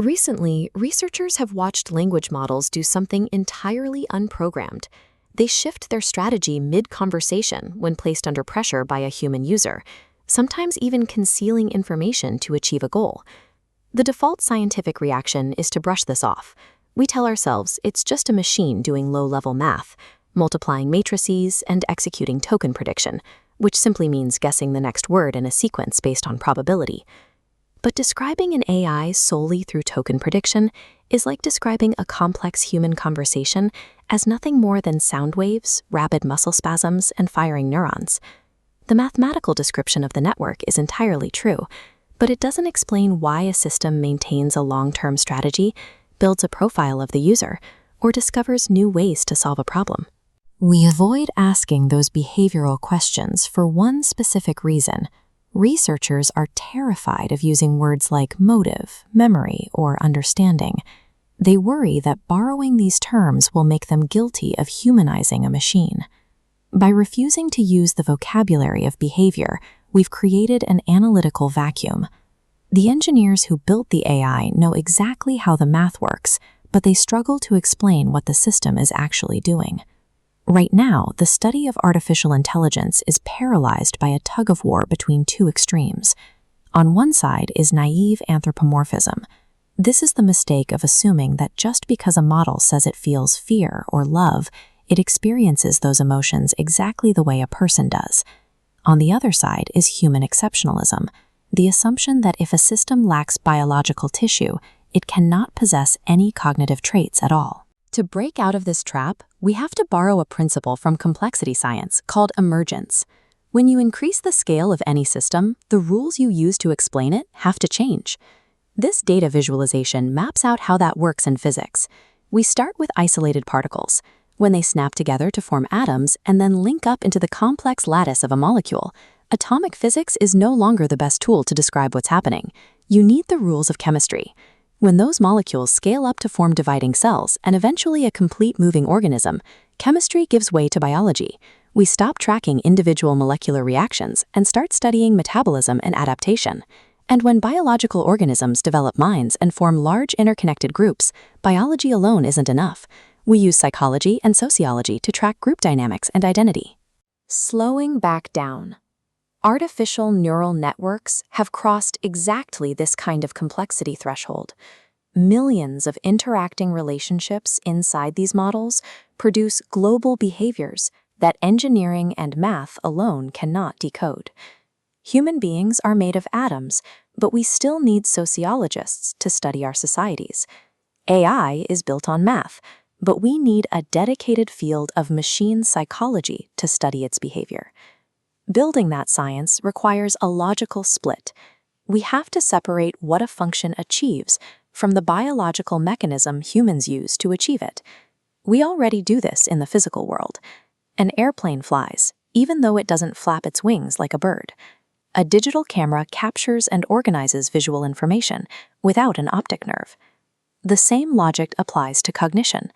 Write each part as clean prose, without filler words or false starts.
Recently, researchers have watched language models do something entirely unprogrammed. They shift their strategy mid-conversation when placed under pressure by a human user, sometimes even concealing information to achieve a goal. The default scientific reaction is to brush this off. We tell ourselves it's just a machine doing low-level math, multiplying matrices and executing token prediction, which simply means guessing the next word in a sequence based on probability. But describing an AI solely through token prediction is like describing a complex human conversation as nothing more than sound waves, rapid muscle spasms, and firing neurons. The mathematical description of the network is entirely true, but it doesn't explain why a system maintains a long-term strategy, builds a profile of the user, or discovers new ways to solve a problem. We avoid asking those behavioral questions for one specific reason. Researchers are terrified of using words like motive, memory, or understanding. They worry that borrowing these terms will make them guilty of humanizing a machine. By refusing to use the vocabulary of behavior, we've created an analytical vacuum. The engineers who built the AI know exactly how the math works, but they struggle to explain what the system is actually doing. Right now, the study of artificial intelligence is paralyzed by a tug-of-war between two extremes. On one side is naive anthropomorphism. This is the mistake of assuming that just because a model says it feels fear or love, it experiences those emotions exactly the way a person does. On the other side is human exceptionalism, the assumption that if a system lacks biological tissue, it cannot possess any cognitive traits at all. To break out of this trap, we have to borrow a principle from complexity science called emergence. When you increase the scale of any system, the rules you use to explain it have to change. This data visualization maps out how that works in physics. We start with isolated particles. When they snap together to form atoms and then link up into the complex lattice of a molecule, atomic physics is no longer the best tool to describe what's happening. You need the rules of chemistry. When those molecules scale up to form dividing cells and eventually a complete moving organism, chemistry gives way to biology. We stop tracking individual molecular reactions and start studying metabolism and adaptation. And when biological organisms develop minds and form large interconnected groups, biology alone isn't enough. We use psychology and sociology to track group dynamics and identity. Slowing back down. Artificial neural networks have crossed exactly this kind of complexity threshold. Millions of interacting relationships inside these models produce global behaviors that engineering and math alone cannot decode. Human beings are made of atoms, but we still need sociologists to study our societies. AI is built on math, but we need a dedicated field of machine psychology to study its behavior. Building that science requires a logical split. We have to separate what a function achieves from the biological mechanism humans use to achieve it. We already do this in the physical world. An airplane flies, even though it doesn't flap its wings like a bird. A digital camera captures and organizes visual information without an optic nerve. The same logic applies to cognition.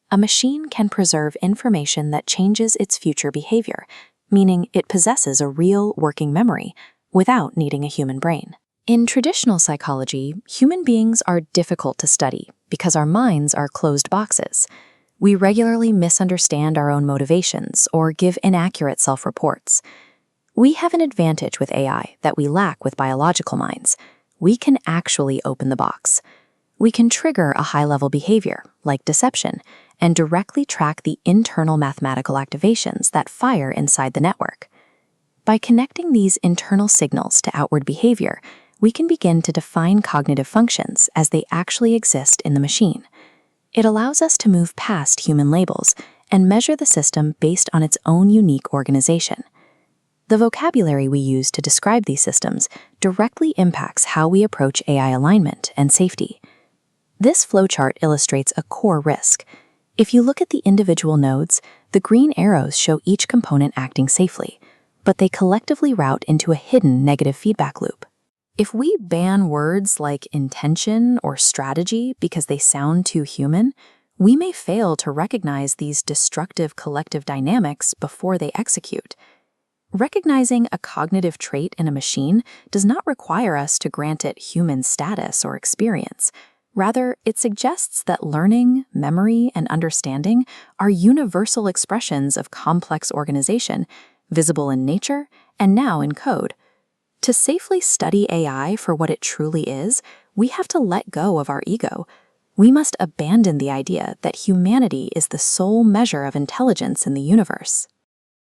A machine can preserve information that changes its future behavior, meaning it possesses a real working memory without needing a human brain. In traditional psychology, human beings are difficult to study because our minds are closed boxes. We regularly misunderstand our own motivations or give inaccurate self-reports. We have an advantage with AI that we lack with biological minds. We can actually open the box. We can trigger a high-level behavior, like deception, and directly track the internal mathematical activations that fire inside the network. By connecting these internal signals to outward behavior, we can begin to define cognitive functions as they actually exist in the machine. It allows us to move past human labels and measure the system based on its own unique organization. The vocabulary we use to describe these systems directly impacts how we approach AI alignment and safety. This flowchart illustrates a core risk. If you look at the individual nodes, the green arrows show each component acting safely, but they collectively route into a hidden negative feedback loop. If we ban words like intention or strategy because they sound too human, we may fail to recognize these destructive collective dynamics before they execute. Recognizing a cognitive trait in a machine does not require us to grant it human status or experience. Rather, it suggests that learning, memory, and understanding are universal expressions of complex organization, visible in nature and now in code. To safely study AI for what it truly is, we have to let go of our ego. We must abandon the idea that humanity is the sole measure of intelligence in the universe.